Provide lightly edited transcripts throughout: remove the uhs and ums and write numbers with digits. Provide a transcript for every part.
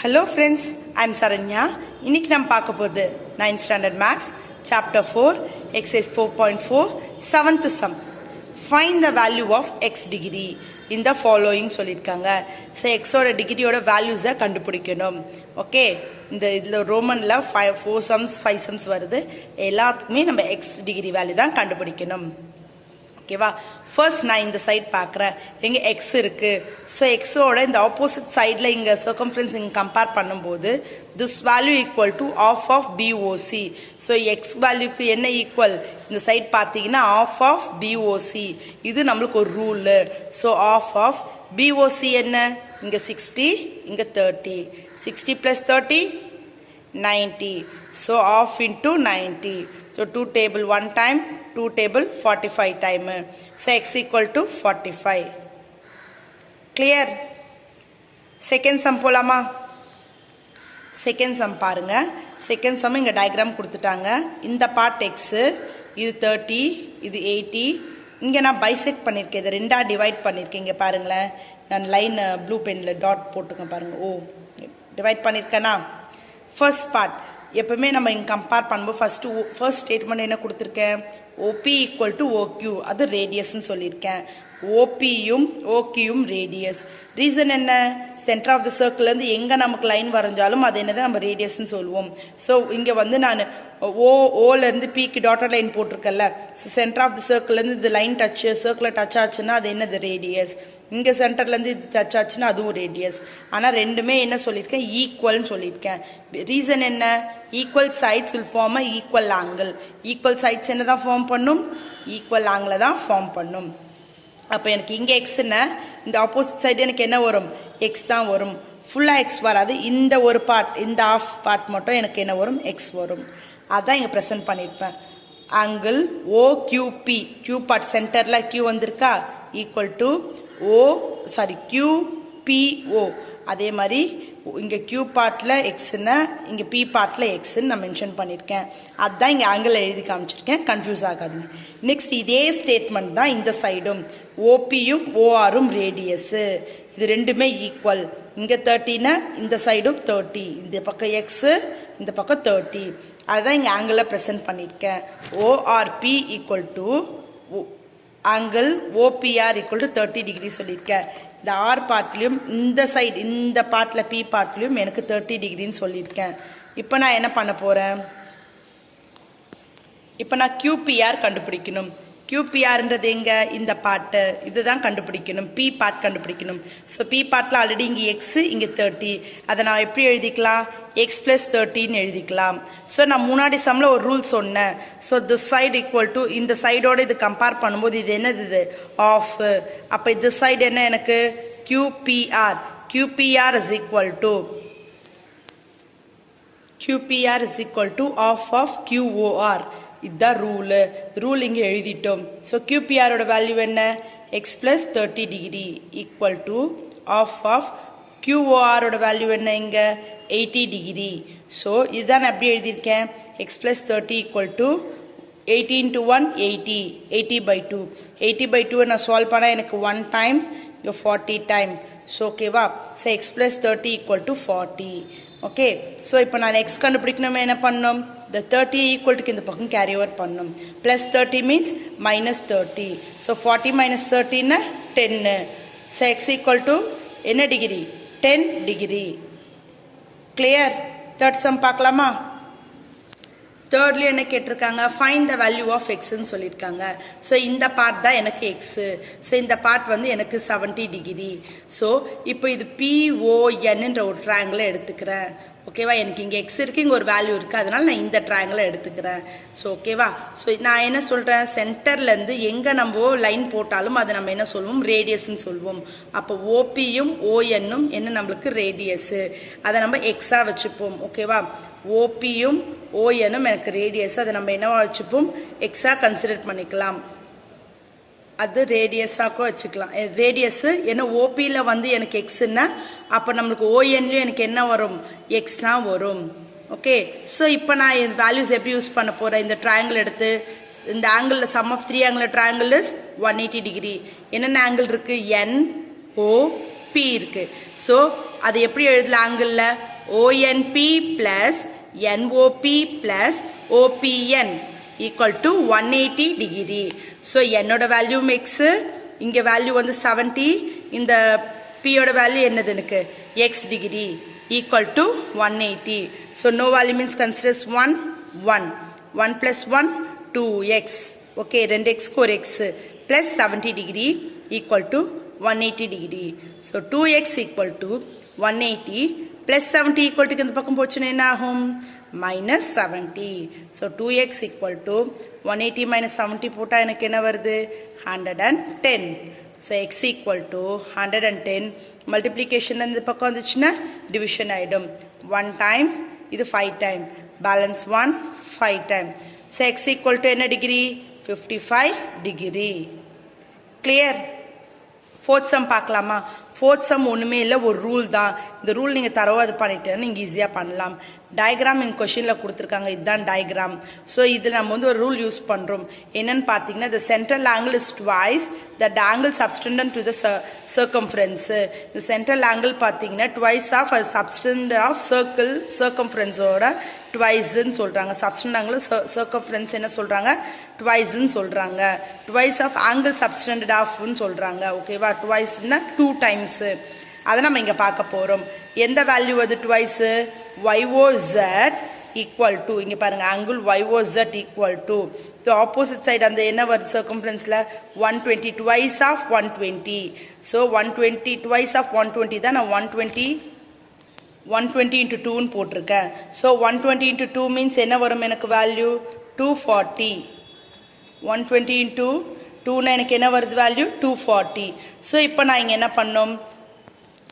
Hello friends, I am Saranya. இன்னைக்கு நாம் பார்க்க போது 9th standard maths chapter 4 exercise 4.4 7th sum. Find the value of x degree in the following சொல்லிருக்காங்க. So x ஓட டிகிரியோட values கண்டுபிடிக்கணும். Okay, இதுல ரோமன்ல 4 sums 5 sums வருது. எல்லாத்துக்குமே நம்ம x டிகிரி வேல்யூ தான் கண்டுபிடிக்கணும். ஓகேவா, ஃபர்ஸ்ட் நான் இந்த சைட் பார்க்குறேன், எங்கே எக்ஸ் இருக்குது. ஸோ எக்ஸோட இந்த ஆப்போசிட் சைடில் இங்கே சர்க்கம்ஃபரன்ஸ் இங்கே கம்பேர் பண்ணும்போது this value equal to half of POC. So X வேல்யூக்கு என்ன ஈக்குவல், இந்த சைட் பார்த்தீங்கன்னா ஆஃப் ஆஃப் பிஓசி. இது நம்மளுக்கு ஒரு rule. So of of POC என்ன, இங்கே 60, இங்கே 30. 60 + 30 90. So half into 90. So 2 table 1 time, 2 table 45 time. So x equal to 45. Clear? Second sum போலாமா? Second sum பாருங்க. Second sum இங்க diagram கொடுத்துட்டாங்க. இந்த part x, இது 30, இது 80. இங்க நான் bisect பண்ணிருக்கேன், இது ரெண்டா divide பண்ணிருக்கேன். இங்க பாருங்களேன், நான் லைன் ப்ளூ பென்ல டாட் போட்டுக்கேன் பாருங்க. ஓ, டிவைட் பண்ணிருக்கேனா? ஃபர்ஸ்ட் பார்ட் எப்பவுமே நம்ம இங்கே கம்பேர் பண்ணும்போது ஃபர்ஸ்ட் ஸ்டேட்மெண்ட் என்ன கொடுத்துருக்கேன், ஓபி ஈக்குவல் டு ஓக்யூ, அது ரேடியஸ்ன்னு சொல்லியிருக்கேன். ஓபியும் ஓக்யூயும் ரேடியஸ். ரீசன் என்ன, சென்டர் ஆஃப் த சர்க்கிள்லேருந்து எங்கே நமக்கு லைன் வரைஞ்சாலும் அது என்னதான் நம்ம ரேடியஸ்ன்னு சொல்லுவோம். ஸோ இங்கே வந்து நான் ஓலேருந்து பிக்கு டாட்டர் லைன் போட்டிருக்கேன்ல, சென்டர் ஆஃப் த சர்க்கிள்லேருந்து இது லைன் டச் சர்க்கிளில் டச் ஆச்சுன்னா அது என்னது ரேடியஸ். இங்கே சென்டர்லேருந்து இது டச் ஆச்சுன்னா அதுவும் ரேடியஸ். ஆனால் ரெண்டுமே என்ன சொல்லியிருக்கேன், ஈக்குவல்னு சொல்லியிருக்கேன். ரீசன் என்ன, equal sides will form a equal angle. Equal sides என்ன தான் ஃபார்ம் பண்ணும், ஈக்குவல் ஆங்கிளை தான் ஃபார்ம் பண்ணும். அப்போ எனக்கு இங்கே எக்ஸ்ன்னு, இந்த ஆப்போசிட் சைடு எனக்கு என்ன வரும், எக்ஸ் தான் வரும். ஃபுல்லாக எக்ஸ் வராது, இந்த ஒரு பார்ட், இந்த ஆஃப் பார்ட் மட்டும் எனக்கு என்ன வரும், எக்ஸ் வரும். அதான் இங்கே ப்ரெசென்ட் பண்ணியிருப்பேன். ஆங்கிள் ஓக்யூபி, கியூ பார்ட் சென்டரில் கியூ வந்திருக்கா, ஈக்குவல் டு QPO. அதே மாதிரி இங்கே கியூ பார்ட்டில் எக்ஸ்ன்னு, இங்கே பி பார்ட்டில் எக்ஸ்ன்னு நான் மென்ஷன் பண்ணியிருக்கேன். அதுதான் இங்கே ஆங்கிள் எழுதி காமிச்சிருக்கேன், கன்ஃபியூஸ் ஆகாதுங்க. நெக்ஸ்ட் இதே ஸ்டேட்மெண்ட் தான் இந்த சைடும், ஓபியும் ஓஆரும் ரேடியஸு, இது ரெண்டுமே ஈக்குவல். இங்கே 30னா இந்த சைடும் 30, இந்த பக்கம் எக்ஸு, இந்த பக்கம் 30. அதுதான் இங்கே ஆங்கிளில் ப்ரெசென்ட் பண்ணியிருக்கேன். ORP equal to angle OPR equal to 30 degree சொல்லியிருக்கேன். இந்த ஆர் பார்ட்லையும் இந்த சைடு இந்த பார்ட்டில் பி பார்ட்லையும் எனக்கு 30 டிகிரின்னு சொல்லியிருக்கேன். இப்போ நான் என்ன பண்ண போகிறேன், இப்போ நான் QPR கண்டுபிடிக்கணும். QPRன்றது எங்கே, இந்த பார்ட்டு, இதுதான் கண்டுபிடிக்கணும். பி பார்ட் கண்டுபிடிக்கணும். ஸோ பி பார்ட்டில் ஆல்ரெடி இங்கே எக்ஸு, இங்கே 30. அதை நான் எப்படி எழுதிக்கலாம், எக்ஸ் ப்ளஸ் 30ன்னு எழுதிக்கலாம். ஸோ நான் முன்னாடி சம்மில் ஒரு ரூல் சொன்னேன். So this side equal to, இந்த சைடோட இது கம்பேர் பண்ணும்போது இது என்னது, இது ஆஃப். அப்போ இது சைடு என்ன எனக்கு, QPR. QPR is equal to half of QOR. இதுதான் ரூல் இங்கே எழுதிட்டோம். ஸோ QPRோட வேல்யூ என்ன, X plus 30 degree equal to half of QORோட வேல்யூ என்ன, இங்கே 80 டிகிரி. ஸோ இதுதான் நான் எப்படி எழுதியிருக்கேன், X plus 30 equal to 80 into 1 80, 80/2. 80/2 நான் சால்வ் பண்ணால் எனக்கு 1 டைம், இங்கே 40 டைம். ஸோ ஓகேவா, so X plus 30 equal to 40. Okay, so இப்போ நான் எக்ஸ் கண்டுபிடிக்கணுமே என்ன பண்ணணும், இந்த 30 ஈக்குவல் டுக்கு இந்த பக்கம் கேரி ஓவர் பண்ணணும். Plus 30 means minus 30. So 40 minus 30ன்னா 10. ஸோ எக்ஸ் ஈக்குவல் டு என்ன degree, 10 degree. Clear? Third sum பார்க்கலாமா? தேர்ட்ல என்ன கேட்டிருக்காங்க, ஃபைண்ட் த வேல்யூ ஆஃப் எக்ஸ்ன்னு சொல்லியிருக்காங்க. ஸோ இந்த பார்ட் தான் எனக்கு எக்ஸு. ஸோ இந்த பார்ட் வந்து எனக்கு 70 டிகிரி. ஸோ இப்போ இது PONன்ற ஒரு ட்ரையாங்கிளை எடுத்துக்கிறேன். ஓகேவா, எனக்கு இங்கே எக்ஸ் இருக்குது, இங்கே ஒரு வேல்யூ இருக்குது, அதனால நான் இந்த ட்ரையாங்கிளை எடுத்துக்கிறேன். ஸோ ஓகேவா, ஸோ நான் என்ன சொல்கிறேன், சென்டர்லேருந்து எங்கே நம்ம லைன் போட்டாலும் அதை நம்ம என்ன சொல்லுவோம், ரேடியஸ்ன்னு சொல்லுவோம். அப்போ ஓபியும் ஓஎன்னும் என்ன நம்மளுக்கு ரேடியஸு, அதை நம்ம எக்ஸாக வச்சுப்போம். ஓகேவா, ஓபியும் ஓஎன்னும் எனக்கு ரேடியஸ், அதை நம்ம என்னவா வச்சுப்போம், எக்ஸாக கன்சிடர் பண்ணிக்கலாம். அது ரேடியஸாக வச்சுக்கலாம். ரேடியஸ் ஏன்னா ஓபியில் வந்து எனக்கு எக்ஸ்ன்னா, அப்போ நம்மளுக்கு ஓஎன்லையும் எனக்கு என்ன வரும், எக்ஸ் தான் வரும். ஓகே, ஸோ இப்போ நான் இந்த வேல்யூஸ் எப்படி யூஸ் பண்ண போகிறேன், இந்த ட்ரையாங்கிள் எடுத்து, இந்த angle sum of 3 angle triangle is 180 degree. என்னென்ன ஆங்கிள் இருக்குது, NOP இருக்கு. ஸோ அது எப்படி எழுதலாம், ஆங்கிளில் ONP plus NOP plus OPN equal to 180 degree. So என்னோட வேல்யூ x, இங்க வேல்யூ வந்து 70, இந்த p ஓட வேல்யூ என்னது எனக்கு x degree equal to 180. So no value means considers 1, 1. 1 plus 1, 2x. Okay, 2x core x plus 70 degree equal to 180 degree. So 2x equal to 180 plus 70 equal to இந்த பக்கம் போச்சுன்னா என்ன ஆகும் minus 70. So 2x equal to 180 minus 70 போட்டா எனக்கு என்ன வருது 110. So x equal to 110. Multiplication இந்த பக்கம் வந்துச்சுன்னா division ஆயிடும். 1 time இது 5 time. Balance 1 5 time. So x equal to என்ன degree 55 degree. Clear? Fourth sum பார்க்கலாமா? Fourth sum ஒண்ணுமே இல்ல, ஒரு ரூல் தான். இந்த ரூல் நீங்க தரவா அது பண்ணிட்டீங்கன்னா நீங்க ஈஸியா பண்ணலாம். டயக்ராம் இந்த क्वेश्चनல கொடுத்திருக்காங்க, இதுதான் டயக்ராம். சோ இது நம்ம வந்து ஒரு ரூல் யூஸ் பண்றோம். என்னன்னு பாத்தீங்கன்னா the central angle is twice the angle subtended to the circumference. The central angle பாத்தீங்கன்னா twice of a subtended of circumference ஓட twice ன்னு சொல்றாங்க. subtended angle circumference என்ன சொல்றாங்க twice ன்னு சொல்றாங்க. twice of angle subtended of ன்னு சொல்றாங்க. ஓகேவா? twice னா 2 times. அத நம்ம இங்க பார்க்க போறோம். எந்த வேல்யூ அது twice? YOZ equal to, இங்க பாருங்க angle YOZ equal to the opposite side அந்த என்ன வருது circumferenceல 120 twice of 120. So 120 twice of 120 தான் நான் 120 into 2 ன்னு போட்டிருக்கேன். So 120 into 2 means என்ன வரும் எனக்கு வேல்யூ 240. 120 into 2 னா எனக்கு என்ன வருது வேல்யூ 240. So இப்போ நான் இங்க என்ன பண்ணோம்,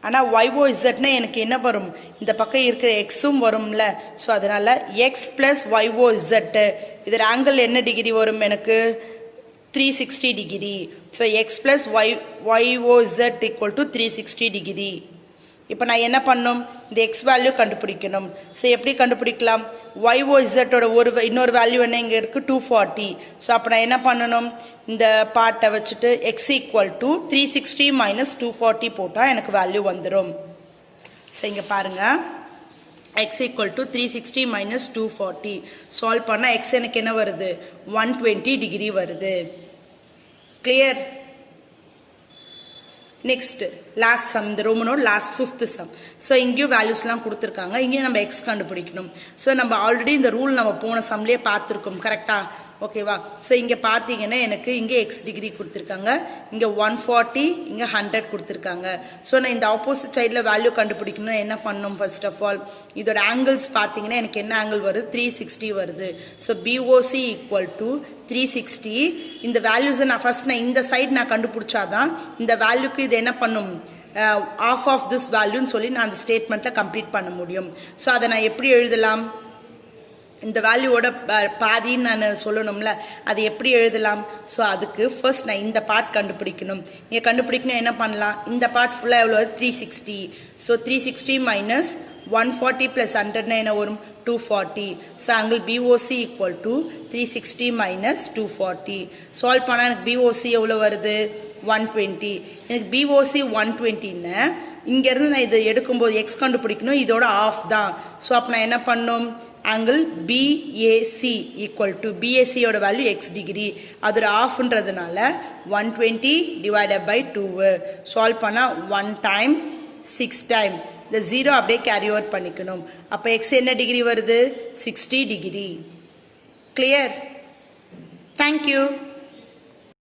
ஆனா YOZ னா எனக்கு என்ன வரும், இந்த பக்கம் இருக்கிற xம் வரும்ல. சோ அதனால x plus YOZ இதோட ஆங்கிள் என்ன டிகிரி வரும் எனக்கு 360 degree. So x plus YOZ equal to 360 degree. இப்போ நான் என்ன பண்ணனும், இந்த x வேல்யூ கண்டுபிடிக்கணும். சோ எப்படி கண்டுபிடிக்கலாம், YOZ ஓட இன்னொரு வேல்யூ என்ன இங்க இருக்கு 240. சோ அப்ப நான் என்ன பண்ணனும், இந்த பார்ட்ட வச்சிட்டு x equal to 360 minus 240 போட்டா எனக்கு வேல்யூ வந்துரும். சோ இங்க பாருங்க x equal to 360 minus 240 solve பண்ணா x எனக்கு என்ன வருது 120 டிகிரி வருது. clear? Next, last sum, the Roman last fifth sum. So, இங்கே values லாம் கொடுத்திருக்காங்க. இங்கே நம்ம x கண்டுபிடிக்கணும். So, நம்ம already இந்த rule நம்ம போன sumலயே பார்த்திருக்கோம். கரெக்ட்டா? ஓகேவா? So, இங்கே பாத்தீங்கன்னா எனக்கு இங்கே x டிகிரி கொடுத்திருக்காங்க. இங்கே 140, இங்கே 100 கொடுத்திருக்காங்க. So, நான் இந்த opposite sideல value கண்டுபிடிக்கணும். என்ன பண்ணணும் first of all? இதோட angles பாத்தீங்கன்னா எனக்கு என்ன angle வருது 360 வருது. So, BOC equal to 360. இந்த values நான் first நான் இந்த side நான் கண்டுபிடிச்சாதான் இந்த வேல்யூக்கு இது என்ன பண்ணும் half of this value ன்னு சொல்லி நான் அந்த ஸ்டேட்மென்ட்ல கம்ப்ளீட் பண்ண முடியும். சோ அத நான் எப்படி எழுதலாம், இந்த வேல்யூவோட பாதின்னு நான் சொல்லணும்ல, அது எப்படி எழுதலாம். சோ அதுக்கு ஃபர்ஸ்ட் நான் இந்த பார்ட் கண்டுபிடிக்கணும். நீங்க கண்டுபிடிக்கணும் என்ன பண்ணலாம், இந்த பார்ட் ஃபுல்லா எவ்வளவு 360. சோ 360 minus 140 plus 100 னா என்ன வரும் 240. So angle BOC equal to 360 minus 240. Solve பண்ணா எனக்கு BOC எவ்வளவு வருது 120. எனக்கு BOC 120 னா இங்க இருந்து நான் இத எடுக்கும்போது x கண்டுபிடிக்கணும், இதோட half தான். சோ அப்ப நான் என்ன பண்ணனும், angle BAC equal to BAC ஓட வேல்யூ x டிகிரி, அதோட halfன்றதுனால 120 divided by 2. சால்வ் பண்ணா 1 time 6 time. இந்த 0 அப்படியே கேரி ஓவர் பண்ணிக்கணும். அப்ப x என்ன டிகிரி வருது 60 டிகிரி. clear? Thank you.